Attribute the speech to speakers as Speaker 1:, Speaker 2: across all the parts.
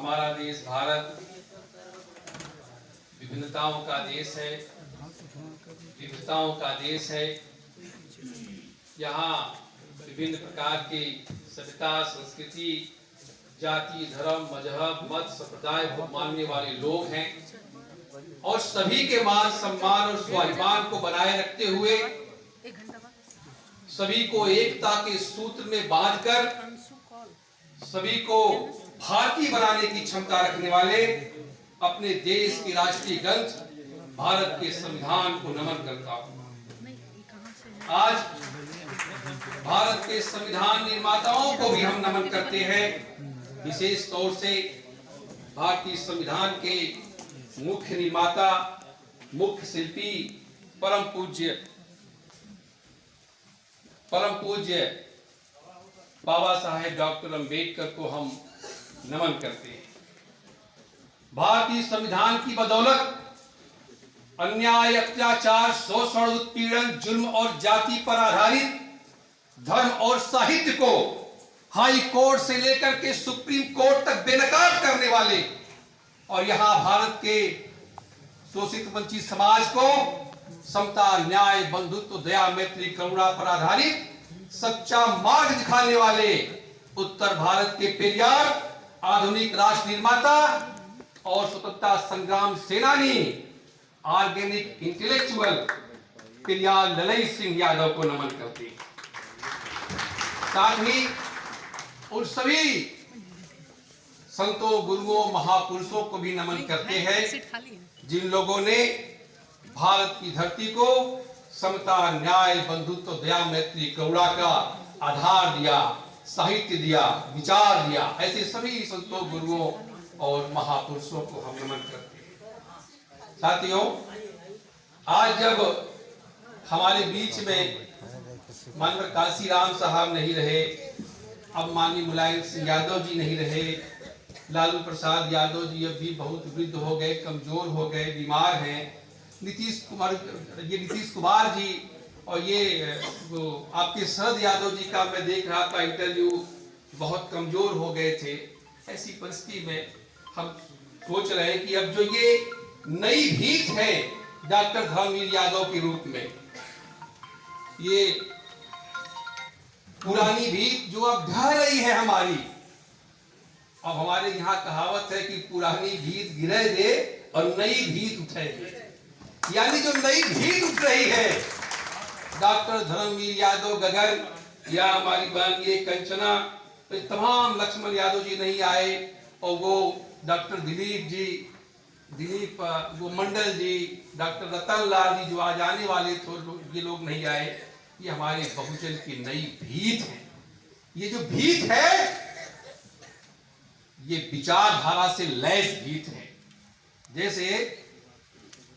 Speaker 1: हमारा देश भारत विभिन्नताओं का देश है, विविधताओं का देश है। यहाँ विभिन्न प्रकार की सभ्यता, संस्कृति, जाति, धर्म, मजहब, मत, संप्रदाय को मानने वाले लोग हैं और सभी के मान सम्मान और स्वाभिमान को बनाए रखते हुए सभी को एकता के सूत्र में बांधकर सभी को भारतीय बनाने की क्षमता रखने वाले अपने देश के राष्ट्रीय ग्रंथ भारत के संविधान को नमन करता हूं। आज भारत के संविधान निर्माताओं को भी हम नमन करते हैं। विशेष तौर से भारतीय संविधान के मुख्य निर्माता, मुख्य शिल्पी, परम पूज्य बाबा साहेब डॉक्टर अंबेडकर को हम नमन करते हैं। भारतीय संविधान की बदौलत अन्याय, अत्याचार, शोषण, उत्पीड़न, जुल्म और जाति पर आधारित धर्म और साहित्य को हाई कोर्ट से लेकर के सुप्रीम कोर्ट तक बेनकाब करने वाले और यहां भारत के शोषित वंचित समाज को समता, न्याय, बंधुत्व, दया, मैत्री, करुणा पर आधारित सच्चा मार्ग दिखाने वाले उत्तर भारत के पेरियार, आधुनिक राष्ट्र निर्माता और स्वतंत्रता संग्राम सेनानी, ऑर्गेनिक इंटेलेक्चुअल पेरियार ललई सिंह यादव को नमन करते हैं। साथ ही उन सभी संतों, गुरुओं, महापुरुषों को भी नमन करते हैं जिन लोगों ने भारत की धरती को समता, न्याय, बंधुत्व, दया, मैत्री, करुणा का आधार दिया, साहित्य दिया, विचार दिया। ऐसे सभी संतों, गुरुओं और महापुरुषों को हम नमन करते हैं। साथियों, आज जब हमारे बीच में माननीय काशीराम साहब नहीं रहे, अब माननीय मुलायम सिंह यादव जी नहीं रहे, लालू प्रसाद यादव जी अब भी बहुत वृद्ध हो गए, कमजोर हो गए, बीमार हैं, नीतीश कुमार जी और ये वो आपके शरद यादव जी का मैं देख रहा था इंटरव्यू, बहुत कमजोर हो गए थे। ऐसी परिस्थिति में हम सोच रहे हैं कि अब जो ये नई भीत है डॉक्टर धर्मवीर यादव के रूप में, ये पुरानी भीत जो अब ढह रही है हमारी, अब हमारे यहाँ कहावत है कि पुरानी भीत गिरे दे और नई भीत उठेगी, यानी जो नई भीत उठ रही है डॉक्टर धर्मवीर यादव गगन या हमारी बहन ये कंचना, तो तमाम लक्ष्मण यादव जी नहीं आए और वो डॉक्टर दिलीप वो मंडल जी, डॉक्टर रतन लाल जी जो आज आने वाले थे, ये लोग नहीं आए। ये हमारे बहुजन की नई भीत है। ये जो भीत है ये विचारधारा से लैस भीत है। जैसे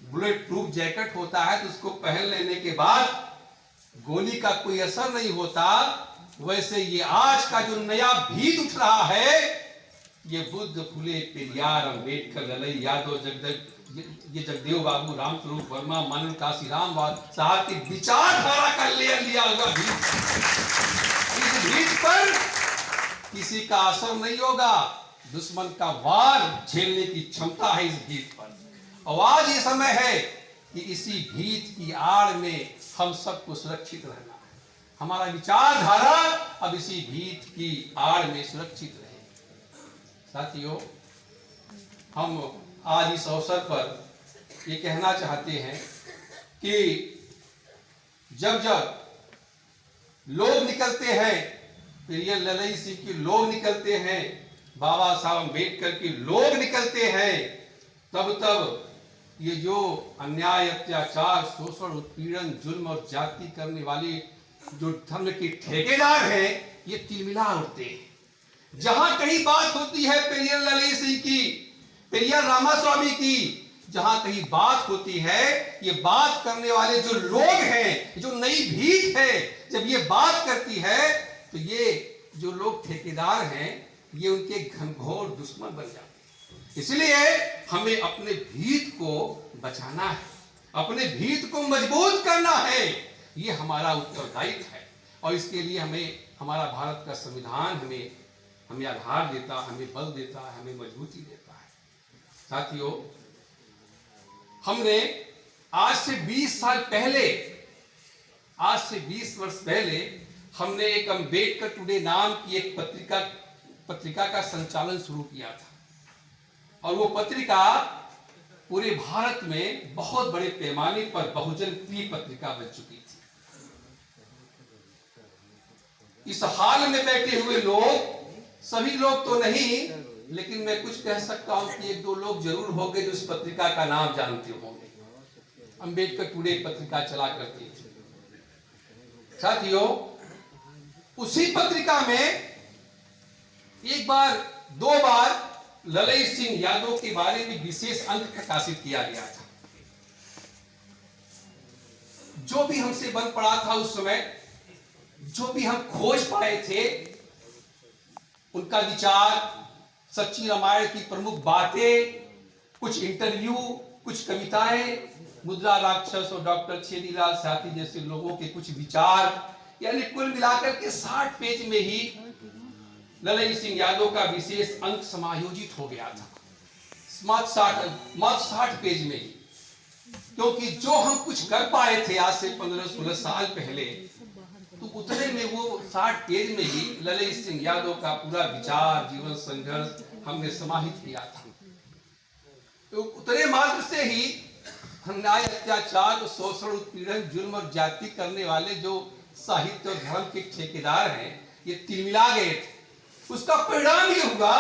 Speaker 1: बुलेट प्रूफ जैकेट होता है तो उसको पहन लेने के बाद गोली का कोई असर नहीं होता, वैसे ये आज का जो नया भीत उठ रहा है ये बुद्ध, फुले, पेरियार, अंबेडकर, ललई यादव, जगदेव बाबू, रामस्वरूप वर्मा, माननीय काशीराम साहब की विचारधारा का लेयर लिया हुआ भीत। इस भीत पर किसी का असर नहीं होगा, दुश्मन का वार झेलने की क्षमता है इस भीत पर। और आज ये समय है कि इसी भीत की आड़ में हम सबको सुरक्षित रहना है। हमारा विचारधारा अब इसी भीत की आड़ में सुरक्षित रहे। साथियों, हम आज इस अवसर पर ये कहना चाहते हैं कि जब जब लोग निकलते हैं, पेरियार ललई सिंह के लोग निकलते हैं, बाबा साहब अम्बेडकर के लोग निकलते हैं, तब तब ये जो अन्याय, अत्याचार, शोषण, उत्पीड़न, जुल्म और जाति करने वाले जो धर्म के ठेकेदार हैं ये तिलमिला उठते हैं। जहां कहीं बात होती है पेरियार ललई सिंह की, पेरियार रामास्वामी की, जहां कहीं बात होती है, ये बात करने वाले जो लोग हैं, जो नई भीत है, जब ये बात करती है तो ये जो लोग ठेकेदार हैं ये उनके घनघोर दुश्मन बन जाते हैं। इसलिए हमें अपने भीत को बचाना है, अपने भीत को मजबूत करना है, ये हमारा उत्तरदायित्व है। और इसके लिए हमें हमारा भारत का संविधान हमें हमें आधार देता, हमें बल देता है, हमें मजबूती देता है। साथियों, हमने आज से 20 साल पहले, आज से 20 वर्ष पहले हमने एक अम्बेडकर टुडे नाम की एक पत्रिका का संचालन शुरू किया था, और वो पत्रिका पूरे भारत में बहुत बड़े पैमाने पर बहुजन प्रिय पत्रिका बन चुकी थी। इस हाल में बैठे हुए लोग, सभी लोग तो नहीं, लेकिन मैं कुछ कह सकता हूं कि 1-2 लोग जरूर होंगे जो इस पत्रिका का नाम जानते होंगे। अम्बेडकर टुडे पत्रिका चला करती थी। साथियों, उसी पत्रिका में एक बार 2 बार ललई सिंह यादव के बारे में विशेष अंक प्रकाशित किया गया था। जो भी हमसे बन पड़ा था उस समय, जो भी हम खोज पाए थे, उनका विचार, सच्ची रामायण की प्रमुख बातें, कुछ इंटरव्यू, कुछ कविताएं, मुद्रा राक्षस और डॉक्टर छेदीलाल साथी जैसे लोगों के कुछ विचार, यानी कुल मिलाकर के 60 पेज में ही ललई सिंह यादव का विशेष अंक समायोजित हो गया था। मात्र 60 पेज में ही। क्योंकि जो हम कुछ कर पाए थे आज से 15-16 साल पहले, तो उतने में वो 60 पेज में ही ललई सिंह यादव का पूरा विचार, जीवन संघर्ष हमने समाहित किया था। तो उतने मात्र से ही अन्याय, अत्याचार, शोषण, उत्पीड़न, जुल्म और जाति करने वाले जो साहित्य और धर्म के ठेकेदार हैं, ये तिलमिला गए थे। उसका परिणाम ये हुआ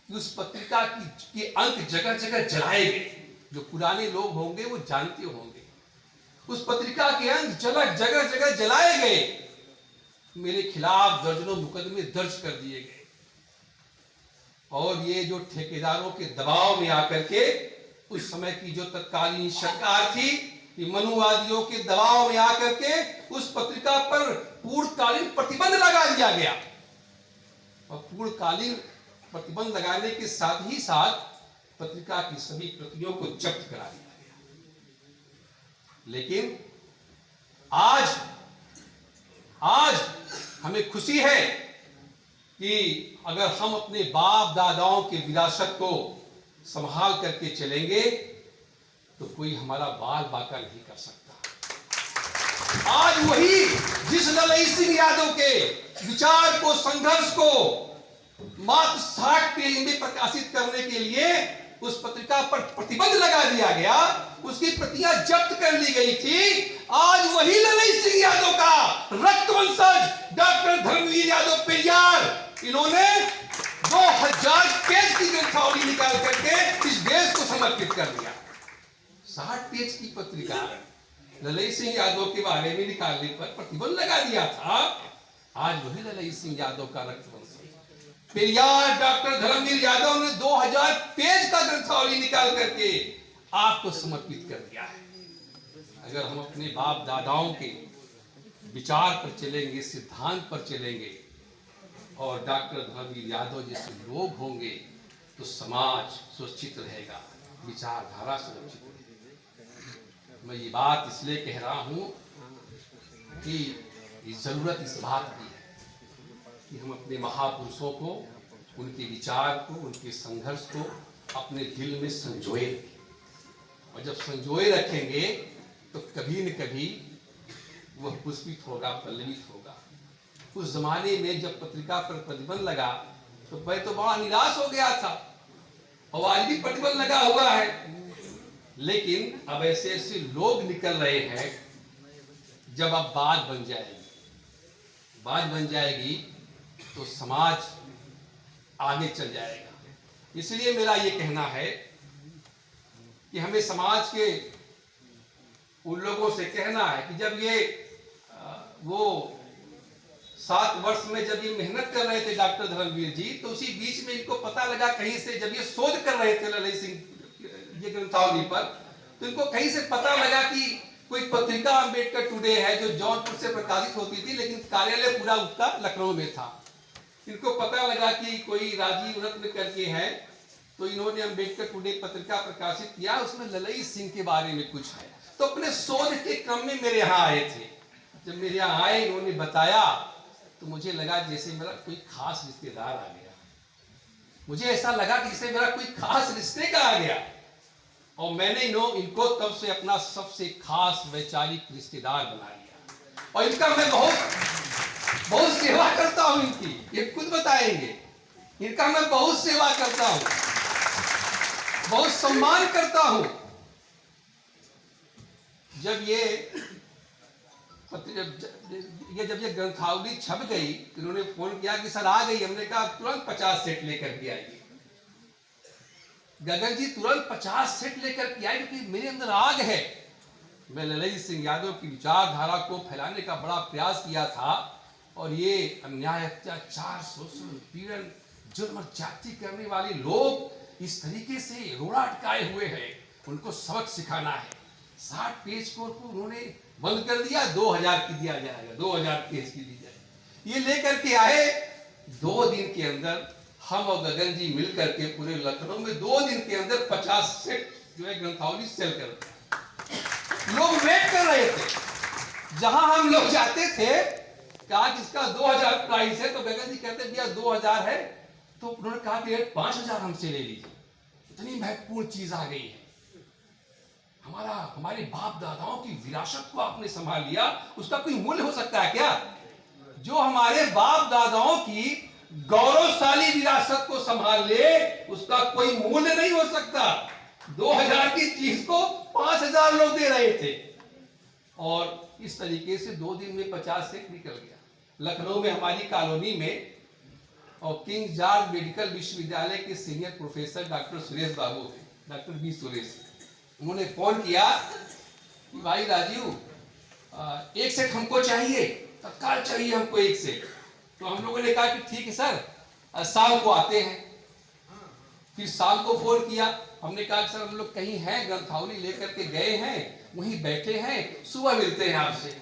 Speaker 1: कि उस पत्रिका के अंक जगह जगह जलाए गए। जो पुराने लोग होंगे वो जानते होंगे, उस पत्रिका के अंक जगह जगह जलाए गए। मेरे खिलाफ दर्जनों मुकदमे दर्ज कर दिए गए, और ये जो ठेकेदारों के दबाव में आकर के उस समय की जो तत्कालीन सरकार थी, ये मनुवादियों के दबाव में आकर के उस पत्रिका पर पूर्णकालीन प्रतिबंध लगा दिया गया। और पूर्णकालीन प्रतिबंध लगाने के साथ ही साथ पत्रिका की सभी प्रतियों को जब्त करा दिया गया। लेकिन आज हमें खुशी है कि अगर हम अपने बाप दादाओं के विरासत को संभाल करके चलेंगे तो कोई हमारा बाल बाका नहीं कर सकता। आज वही जिस ललई सिंह यादव के विचार को, संघर्ष को मात्र 60 पेज में प्रकाशित करने के लिए उस पत्रिका पर प्रतिबंध लगा दिया गया, उसकी प्रतियां जब्त कर ली गई थी। आज वही ललई सिंह यादव का रक्तवंशज डॉक्टर धर्मवीर यादव पेरियार, इन्होंने 2000 पेज की ग्रंथावली निकाल करके इस देश को समर्पित कर दिया। 60 पेज की पत्रिका ललई सिंह यादव के बारे में निकालने पर प्रतिबंध लगा दिया था। आज वही ललई सिंह यादव का रक्तवंशज पेरियार डॉक्टर धर्मवीर यादव ने 2000 पेज का ग्रंथावली निकाल करके आपको समर्पित कर दिया है। अगर हम अपने बाप दादाओं के विचार पर चलेंगे, सिद्धांत पर चलेंगे, और डॉक्टर धर्मवीर यादव जैसे लोग होंगे, तो समाज सुरक्षित रहेगा, विचारधारा सुरक्षित रहेगी। मैं ये बात इसलिए कह रहा हूं कि जरूरत इस बात की है कि हम अपने महापुरुषों को, उनके विचार को, उनके संघर्ष को अपने दिल में संजोए रखें। और जब संजोए रखेंगे तो कभी न कभी वह पुष्पित होगा, पल्लवित होगा। उस जमाने में जब पत्रिका पर प्रतिबंध लगा तो मैं तो बड़ा निराश हो गया था, और आज भी प्रतिबंध लगा हुआ है। लेकिन अब ऐसे ऐसे लोग निकल रहे हैं, जब अब बात बन जाएगी तो समाज आगे चल जाएगा। इसलिए मेरा ये कहना है कि हमें समाज के उन लोगों से कहना है कि जब ये वो 7 वर्ष में जब ये मेहनत कर रहे थे डॉक्टर धर्मवीर जी, तो उसी बीच में इनको पता लगा कहीं से, जब ये शोध कर रहे थे ललई सिंह ये ग्रंथावली पर, तो इनको कहीं से पता लगा कि कोई पत्रिका अम्बेडकर टुडे है जो जौनपुर से प्रकाशित होती थी, लेकिन कार्यालय पूरा उसका लखनऊ में था। इनको पता लगा कि कोई राजीव रत्न करके है, तो इन्होंने अम्बेडकर टुडे पत्रिका प्रकाशित किया, उसमें ललई सिंह के बारे में कुछ है। तो अपने शोध के क्रम में मेरे यहाँ आए थे। जब मेरे यहाँ आए, इन्होंने बताया, तो मुझे लगा जैसे मेरा कोई खास रिश्तेदार आ गया। मुझे ऐसा लगा कि जैसे मेरा कोई खास रिश्ते का आ गया, और मैंने इनको तब से अपना सबसे खास वैचारिक रिश्तेदार बना लिया। और इनका मैं बहुत बहुत सेवा करता हूं इनकी, ये खुद बताएंगे। इनका मैं बहुत सेवा करता हूं, बहुत सम्मान करता हूं। जब ये ग्रंथावली छप गई, इन्होंने फोन किया कि सर आ गई। हमने कहा तुरंत 50 सेट लेकर के आइए। गगन जी तुरंत 50 सेट लेकर के आए, क्योंकि मेरे अंदर आग है। मैं ललई सिंह यादव की विचारधारा को फैलाने का बड़ा प्रयास किया था, और ये अन्याय, अत्याचार, शोषण, पीड़न, जुर्म और जाति करने वाले लोग इस तरीके से रोड़ा अटकाए हुए हैं, उनको सबक सिखाना है। 60 पेज को उन्होंने बंद कर दिया, 2000 की दिया जाएगा, 2000 पेज की दी जाएगी। ये लेकर के आए। 2 दिन के अंदर हम और गगन जी मिलकर के पूरे लखनऊ में 2 दिन के अंदर 50 सेट जो है ग्रंथावली सेल कर लोग वेट कर रहे थे। जहां हम लोग जाते थे, कहा कि इसका 2000 प्राइस है, तो गगन जी कहते भैया 2000 है, तो उन्होंने कहा कि 5000 हमसे ले लीजिए। इतनी महत्वपूर्ण चीज आ गई है। हमारे बाप दादाओं की विरासत को आपने संभाल लिया, उसका कोई मूल्य हो सकता है क्या? जो हमारे बाप दादाओं की गौरवशाली विरासत को संभाल ले, उसका कोई मूल्य नहीं हो सकता। 2000 की चीज को 5000 लोग दे रहे थे, और इस तरीके से 2 दिन में 50 से निकल गया। लखनऊ में हमारी कॉलोनी में, और किंग जॉर्ज मेडिकल विश्वविद्यालय के senior professor doctor Suresh Babu हैं, डॉक्टर बी सुरेश, उन्होंने फोन किया कि भाई राजीव 1 सेट हमको चाहिए, तत्काल चाहिए हमको 1 सेट। तो हम लोगों ने कहा कि ठीक है सर, शाम को आते हैं। फिर शाम को फोन किया, हमने कहा कि सर हम लोग कहीं हैं, ग्रंथावली लेकर के गए हैं, वहीं बैठे हैं, सुबह मिलते हैं आपसे।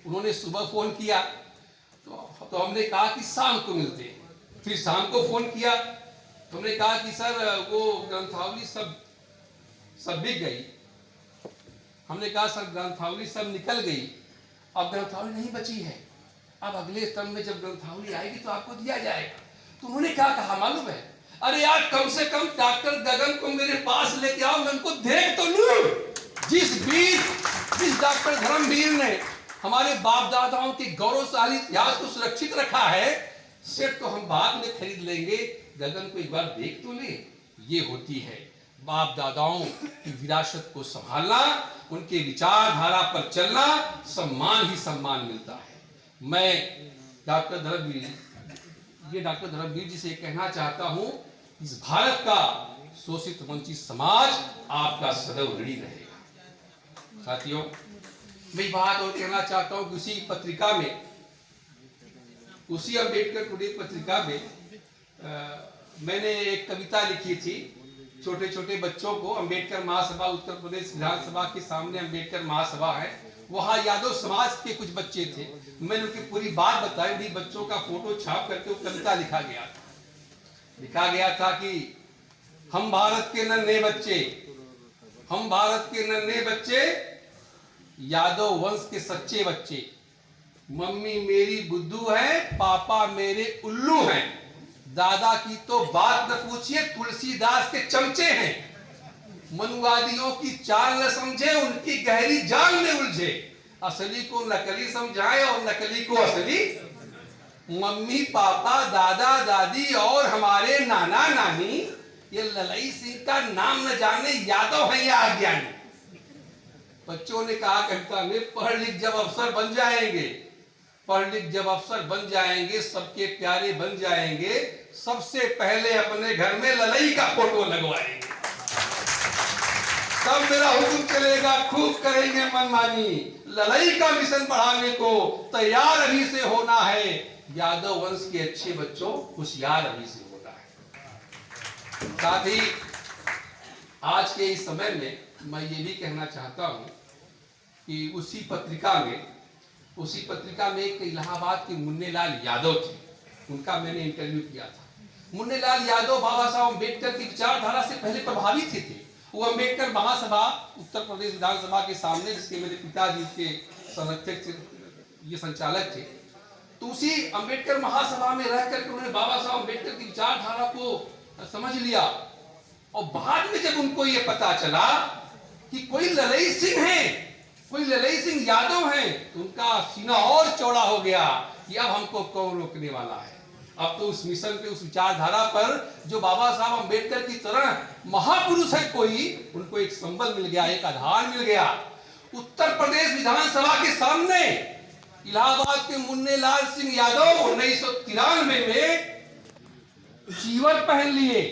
Speaker 1: उन्होंने सुबह फोन किया, तो हमने कहा कि शाम को मिलते हैं। फिर शाम को फोन किया, तो हमने कहा कि सर वो ग्रंथावली सब बिक गई। हमने कहा सर ग्रंथावली सब निकल गई, अब ग्रंथावली नहीं बची है, अब अगले स्तंभ में जब ग्रंथावली आएगी तो आपको दिया जाएगा। तो उन्होंने क्या कहा मालूम है? अरे यार कम से कम डॉक्टर गगन को मेरे पास लेके आओ, मैं उनको देख तो लूं। जिस डॉक्टर धर्मवीर ने हमारे बाप दादाओं के गौरवशाली इतिहास को सुरक्षित रखा है, सेट तो हम बाद में खरीद लेंगे, गगन को एक बार देख तो ले। ये होती है बाप दादाओं की विरासत को संभालना, उनके विचारधारा पर चलना, सम्मान ही सम्मान मिलता है। मैं डॉक्टर धर्मवीर जी से कहना चाहता हूं, इस भारत का शोषित वंचित समाज आपका सदैव ऋणी रहेगा। साथियों, मैं बात और कहना चाहता हूं कि उसी पत्रिका में, उसी अम्बेडकर टुडे पत्रिका में मैंने एक कविता लिखी थी छोटे छोटे बच्चों को। अम्बेडकर महासभा, उत्तर प्रदेश विधानसभा के सामने अम्बेडकर महासभा है, वहां यादव समाज के कुछ बच्चे थे। मैंने उनकी पूरी बात बताई, उन्हीं बच्चों का फोटो छाप करके वो कविता लिखा गया था कि हम भारत के नन्हे बच्चे, हम भारत के नन्हे बच्चे, यादव वंश के सच्चे बच्चे, मम्मी मेरी बुद्धू है, पापा मेरे उल्लू हैं, दादा की तो बात न पूछिए, तुलसीदास के चमचे हैं, मनुवादियों की चाल न समझे, उनकी गहरी जाल में उलझे, असली को नकली समझाए और नकली को असली। मम्मी पापा दादा दादी और हमारे नाना नानी, ये ललई सिंह का नाम न जाने यादव है या अज्ञानी। बच्चों ने कहा कविता में, पढ़ लिख जब अफसर बन जाएंगे, पढ़ लिख जब अफसर बन जाएंगे, सबके प्यारे बन जाएंगे, सबसे पहले अपने घर में ललई का फोटो लगवाएंगे, तब मेरा हुक्म चलेगा, खूब करेंगे मनमानी, ललई का मिशन बढ़ाने को तैयार अभी से होना है, यादव वंश के अच्छे बच्चों होशियार अभी से होना है। साथ ही आज के इस समय में मैं ये भी कहना चाहता हूं कि उसी पत्रिका में एक इलाहाबाद के मुन्नेलाल यादव थे, उनका मैंने इंटरव्यू किया था। मुन्नेलाल यादव बाबा साहब अम्बेडकर की विचारधारा से पहले प्रभावित थे। वो अम्बेडकर महासभा उत्तर प्रदेश विधानसभा के सामने, जिसके मेरे पिताजी के संरक्षक ये संचालक थे, तो उसी अंबेडकर महासभा में रह करके उन्होंने बाबा साहब अंबेडकर की विचारधारा को समझ लिया। और बाद में जब उनको ये पता चला कि कोई ललई सिंह है, कोई ललई सिंह यादव है, तो उनका सीना और चौड़ा हो गया कि अब हमको कौन रोकने वाला है। अब तो उस मिशन पे, उस विचारधारा पर जो बाबा साहब अंबेडकर की तरह महापुरुष है कोई, उनको एक संबल मिल गया, एक आधार मिल गया। उत्तर प्रदेश विधानसभा के सामने इलाहाबाद के मुन्ने लाल सिंह यादव 1993 में चीवर पहन लिए।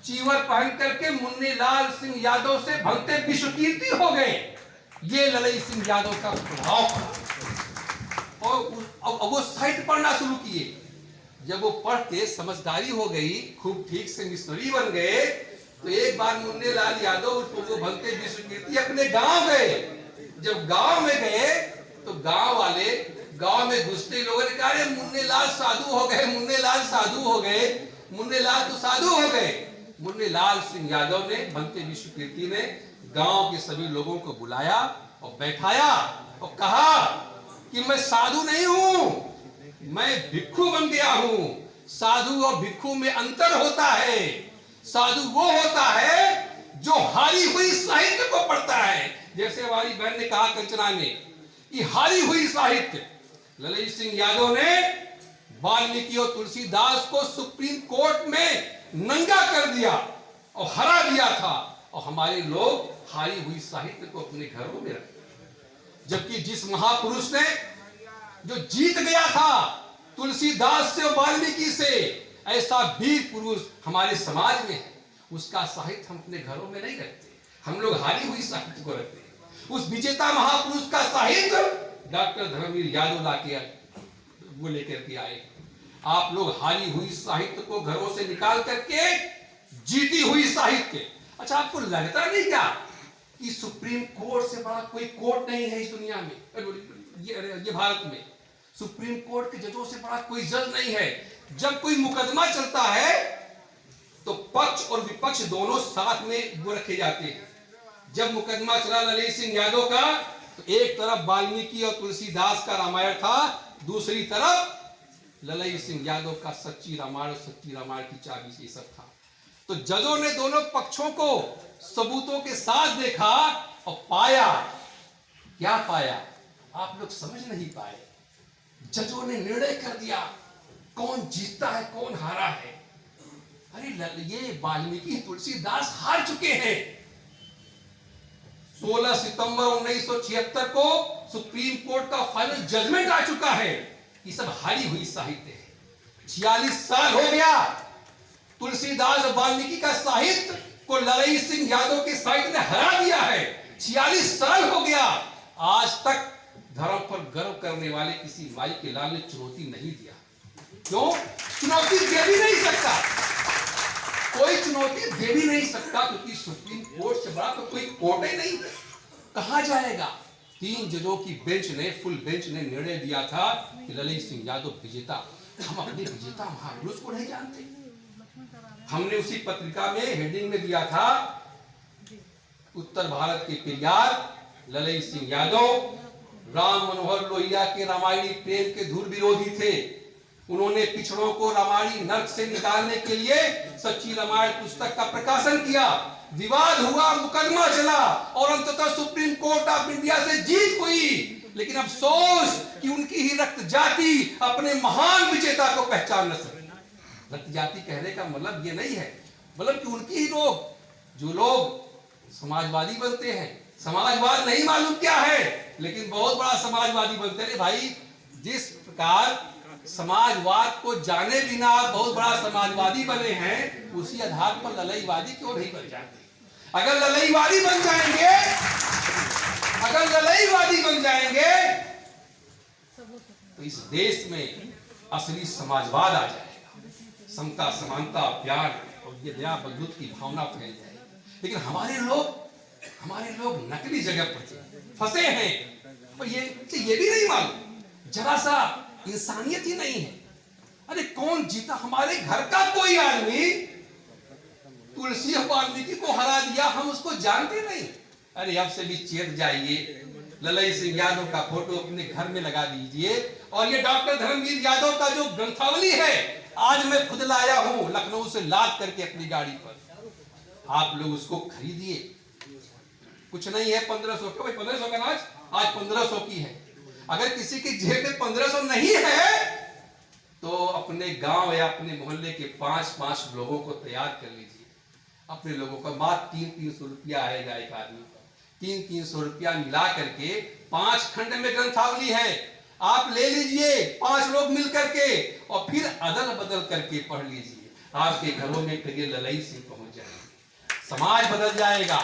Speaker 1: चीवर पहन करके मुन्ने लाल सिंह यादव से भगते विश्व कीर्ति हो गए। ये ललई सिंह यादव का प्रभाव था। और वो साहित्य पढ़ना शुरू किए। जब वो पढ़ के समझदारी हो गई, खूब ठीक से मिशनरी बन गए, तो एक बार मुन्ने लाल यादव वो भगते विश्व कीर्ति अपने गांव गए। जब गांव में गए तो गांव वाले, गांव में घुसते लोगों ने कहा, मुन्ने लाल साधु हो गए, मुन्ने लाल साधु हो गए, मुन्ने लाल तो साधु हो गए। मुन्ने लाल सिंह यादव ने, भगते विश्व कीर्ति ने गांव के सभी लोगों को बुलाया और बैठाया और कहा कि मैं साधु नहीं हूं, मैं भिक्षु बन गया हूं। साधु और भिक्षु में अंतर होता है। साधु वो होता है जो हारी हुई साहित्य को पढ़ता है। जैसे हमारी बहन ने कहा कंचना ने, ये हारी हुई साहित्य। ललई सिंह यादव ने वाल्मीकि और तुलसीदास को सुप्रीम कोर्ट में नंगा कर दिया और हरा दिया था। और हमारे लोग हारी हुई साहित्य को अपने घरों में रखते। जबकि जिस महापुरुष ने, जो जीत गया था तुलसीदास से और वाल्मीकि से, ऐसा वीर पुरुष हमारे समाज में है, उसका साहित्य हम अपने घरों में नहीं रखते। हम लोग हारी हुई साहित्य को रखते हैं। उस विजेता महापुरुष का साहित्य डॉक्टर धर्मवीर यादव लाके वो लेकर के आए। आप लोग हारी हुई साहित्य को घरों से निकाल करके जीती हुई साहित्य। अच्छा, आपको लगता नहीं क्या कि सुप्रीम कोर्ट से बड़ा कोई कोर्ट नहीं है इस दुनिया में, ये भारत में सुप्रीम कोर्ट के जजों से बड़ा कोई जज नहीं है। जब कोई मुकदमा चलता है तो पक्ष और विपक्ष दोनों साथ में वो रखे जाते हैं। जब मुकदमा चला ललई सिंह यादव का, तो एक तरफ वाल्मीकि और तुलसीदास का रामायण था, दूसरी तरफ ललई सिंह यादव का सच्ची रामायण, सच्ची रामायण की चाबी से सब था। तो जजों ने दोनों पक्षों को सबूतों के साथ देखा और पाया, क्या पाया आप लोग समझ नहीं पाए। जजों ने निर्णय कर दिया कौन जीतता है कौन हारा है। अरे ये वाल्मीकि तुलसीदास हार चुके हैं। 16 सितंबर 1976 को सुप्रीम कोर्ट का फाइनल जजमेंट आ चुका है। ये सब हारी हुई साहित्य है। 46 साल हो गया तुलसीदास और वाल्मीकि का साहित्य को ललई सिंह यादव के साहित्य ने हरा दिया है। 46 साल हो गया, आज तक धर्म पर गर्व करने वाले किसी माई के लाल ने चुनौती नहीं दिया। क्यों? चुनौती दे भी नहीं सकता, कोई चुनौती दे भी नहीं सकता, क्योंकि सुप्रीम कोर्ट से बड़ा तो कोई कोर्ट ही नहीं। कहा जाएगा? 3 जजों की बेंच ने, फुल बेंच ने निर्णय दिया था कि ललई सिंह यादव विजेता। हम अपने विजेता महापुरुष को नहीं जानते। हमने उसी पत्रिका में हेडिंग में दिया था, उत्तर भारत के पेरियार ललई सिंह यादव राम मनोहर लोहिया के रामायणी प्रेम के धुर विरोधी थे। उन्होंने पिछड़ों को रामायणी नर्क से निकालने के लिए सच्ची रामायण पुस्तक का प्रकाशन किया। विवाद हुआ, मुकदमा चला और अंततः सुप्रीम कोर्ट ऑफ इंडिया से जीत हुई। लेकिन अफसोस कि उनकी ही रक्त जाति अपने महान विजेता को पहचान न सकी। रक्त जाति कहने का मतलब ये नहीं है, मतलब कि उनकी ही लोग, जो लोग समाजवादी बनते हैं, समाजवाद नहीं मालूम क्या है, लेकिन बहुत बड़ा समाजवादी बनते हैं। भाई, जिस प्रकार समाजवाद को जाने बिना बहुत बड़ा समाजवादी बने हैं, उसी आधार पर ललईवादी क्यों नहीं बन जाते? अगर ललईवादी बन जाएंगे, अगर ललईवादी बन जाएंगे तो इस देश में असली समाजवाद आ जाएगा। समता, समानता, प्यार और ये दया बंधुत्व की भावना फैल जाएगी। लेकिन हमारे लोग नकली जगह पर फंसे हैं और ये भी नहीं मालूम, जरा सा इंसानियत ही नहीं है। अरे कौन जीता? हमारे घर का कोई आदमी तुलसी वाल्मीकि को हरा दिया, हम उसको जानते नहीं। अरे अब से भी चेत जाइए, ललई सिंह यादव का फोटो अपने घर में लगा दीजिए। और ये डॉक्टर धर्मवीर यादव का जो ग्रंथावली है, आज मैं खुद लाया हूं लखनऊ से लाद करके अपनी गाड़ी पर। आप लोग उसको खरीदिए, कुछ नहीं है, 1500 का, भाई 1500 का अनाज आज 1500 की है। अगर किसी की जेब में 1500 नहीं है तो अपने गांव या अपने मोहल्ले के 5-5 लोगों को तैयार कर लीजिए। अपने लोगों का मात्र 300-300 रुपया आएगा एक आदमी का। 300-300 रुपया मिला करके 5 खंड में ग्रंथावली है, आप ले लीजिए 5 लोग मिल करके और फिर अदल बदल करके पढ़ लीजिए। आपके घरों में फिर ये ललई सिंह पहुंच जाएंगे, समाज बदल जाएगा।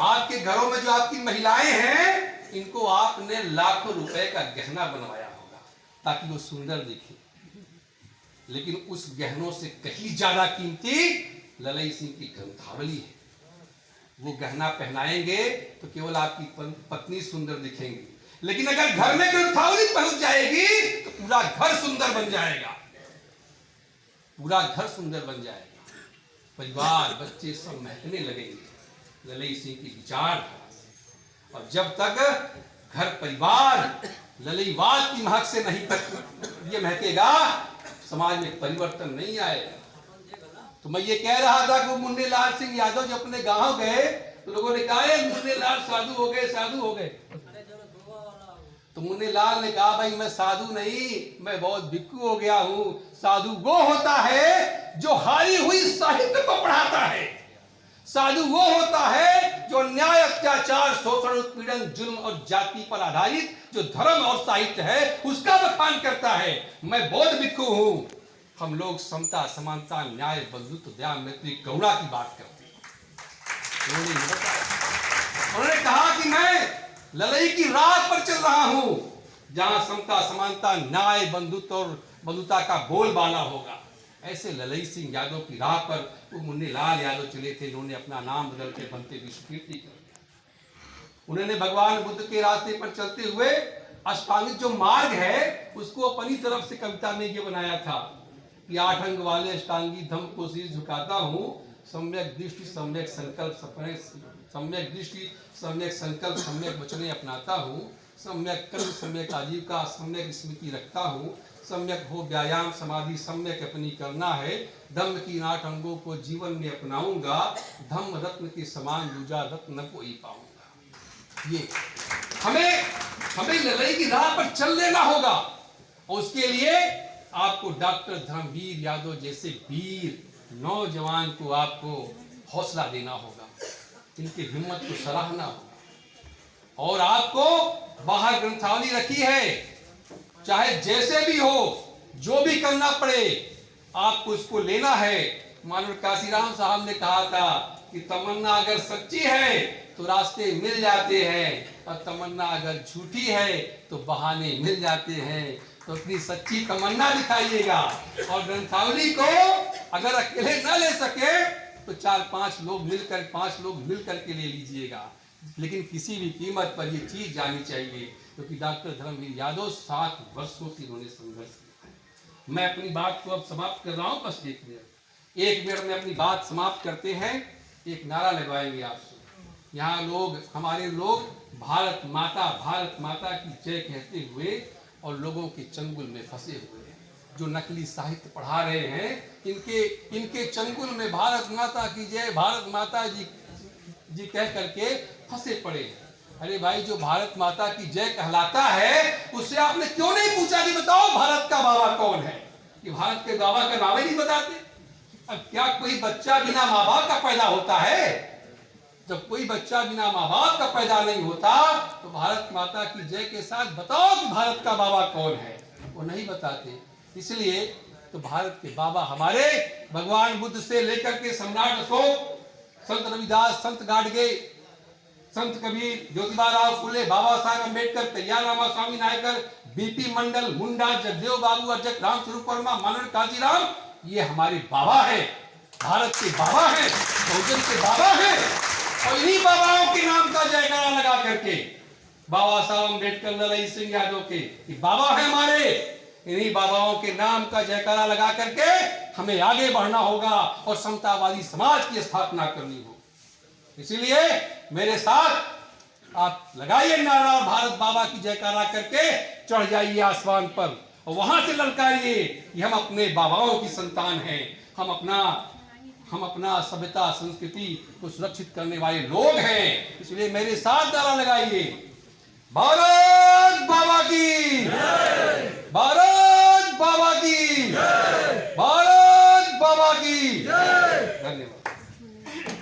Speaker 1: आपके घरों में जो आपकी महिलाएं हैं, इनको आपने लाखों रुपए का गहना बनवाया होगा ताकि वो सुंदर दिखे, लेकिन उस गहनों से कहीं ज्यादा कीमती ललई सिंह की ग्रंथावली है। वो गहना पहनाएंगे तो केवल आपकी पत्नी सुंदर दिखेंगी, लेकिन अगर घर में ग्रंथावली पहुंच जाएगी तो पूरा घर सुंदर बन जाएगा, पूरा घर सुंदर बन जाएगा। परिवार बच्चे सब महकने लगेंगे ललई सिंह की विचारधारा से। और जब तक घर परिवार ललईवाद की महक से नहीं तक ये महकेगा, समाज में परिवर्तन नहीं आएगा। तो मैं ये कह रहा था कि मुन्ने लाल सिंह यादव जब अपने गांव गए तो लोगों ने कहा मुन्ने लाल साधु हो गए, साधु हो गए। तो मुन्ने लाल ने कहा भाई मैं साधु नहीं, मैं बहुत भिक्खु हो गया हूं। साधु वो होता है जो हारी हुई साहित्य को पढ़ाता है, साधु वो होता है जो अन्याय, अत्याचार, शोषण, उत्पीड़न, जुल्म और जाति पर आधारित जो धर्म और साहित्य है उसका बखान करता है। मैं बौद्ध भिक्खु हूं। हम लोग समता, समानता, न्याय, बंधुत्व, दया, मैत्री, करुणा की बात करते हैं। उन्होंने कहा कि मैं ललई की राह पर चल रहा हूं जहां समता, समानता, न्याय, बंधुत्व और बंधुता का बोलबाला होगा। ऐसे ललई सिंह यादव की राह पर वो मुन्ने लाल यादव चले थे, जिन्होंने अपना नाम बदल के बनते विश्व कीर्ति कर दिया। उन्होंने भगवान बुद्ध के रास्ते पर चलते हुए अष्टांगिक जो मार्ग है उसको अपनी तरफ से कविता में ये बनाया था कि 8 अंग वाले अष्टांगी धम को शीश झुकाता हूँ, सम्यक दृष्टि, सम्यक संकल्प, सम्यक दृष्टि, सम्यक संकल्प, सम्यक वचने अपनाता हूँ, सम्यक कर्म, सम्यक आजीविका, सम्यक स्मृति रखता हूँ, सम्यक हो व्यायाम, समाधि सम्यक अपनी करना है, धम्म की 8 अंगों को जीवन में अपनाऊंगा, धम्म रत्न के समान दूजा रत्न न कोई पाऊंगा। ये हमें ललई की राह पर चल लेना होगा और उसके लिए आपको डॉक्टर धर्मवीर यादव जैसे वीर नौजवान को आपको हौसला देना होगा, इनकी हिम्मत को सराहना होगा। और आपको बाहर ग्रंथावली रखी है, चाहे जैसे भी हो, जो भी करना पड़े आपको उसको लेना है। मानव काशीराम साहब ने कहा था कि तमन्ना अगर सच्ची है तो रास्ते मिल जाते हैं और तमन्ना अगर झूठी है तो बहाने मिल जाते हैं। तो अपनी सच्ची तमन्ना दिखाइएगा और ग्रंथावली को अगर अकेले न ले सके तो 4-5 लोग मिलकर के ले लीजिएगा, लेकिन किसी भी कीमत पर ये चीज जानी चाहिए क्योंकि डॉक्टर धर्मवीर यादव 7 वर्षों से इन्होंने संघर्ष किया। मैं अपनी बात को अब समाप्त कर रहा हूं, बस 1 मिनट में अपनी बात समाप्त करते हैं। एक नारा लगवाएंगे आपसे। यहाँ लोग, हमारे लोग भारत माता की जय कहते हुए और लोगों के चंगुल में फंसे हुए हैं। जो नकली साहित्य पढ़ा रहे हैं, इनके चंगुल में भारत माता की जय, भारत माता जी कह करके फंसे पड़े हैं। अरे भाई, जो भारत माता की जय कहलाता है उससे आपने क्यों नहीं पूछा कि बताओ भारत का बाबा कौन है? कि भारत के बाबा का नाम ही नहीं बताते। अब क्या कोई बच्चा बिना माँ बाप का पैदा होता है? जब कोई बच्चा बिना माँ बाप का पैदा नहीं होता तो भारत माता की जय के साथ बताओ कि भारत का बाबा कौन है, वो नहीं बताते। इसलिए तो भारत के बाबा हमारे भगवान बुद्ध से लेकर के सम्राट अशोक, संत रविदास, संत गाडगे, संत कबीर, ज्योतिबा राव फुले, बाबा साहेब अम्बेडकर, कल्याण रामा स्वामी नायकर, बीपी मंडल, मुंडा, जगदेव बाबू, अजक राम स्वरूप वर्मा, मानव काशीराम, ये हमारे बाबा है, भारत के बाबा है, बहुजन के बाबा है। और इन्हीं बाबाओं के नाम का जयकारा लगा करके, बाबा साहब अम्बेडकर, ललई सिंह यादव के बाबा है हमारे, इन्हीं बाबाओं के नाम का जयकारा लगा करके हमें आगे बढ़ना होगा और समतावादी समाज की स्थापना करनी होगी। इसीलिए मेरे साथ आप लगाइए नारा और भारत बाबा की जयकारा करके चढ़ जाइए आसमान पर और वहां से ललकारिए कि हम अपने बाबाओं की संतान हैं, हम अपना सभ्यता संस्कृति को सुरक्षित करने वाले लोग हैं। इसलिए मेरे साथ नारा लगाइए, भारत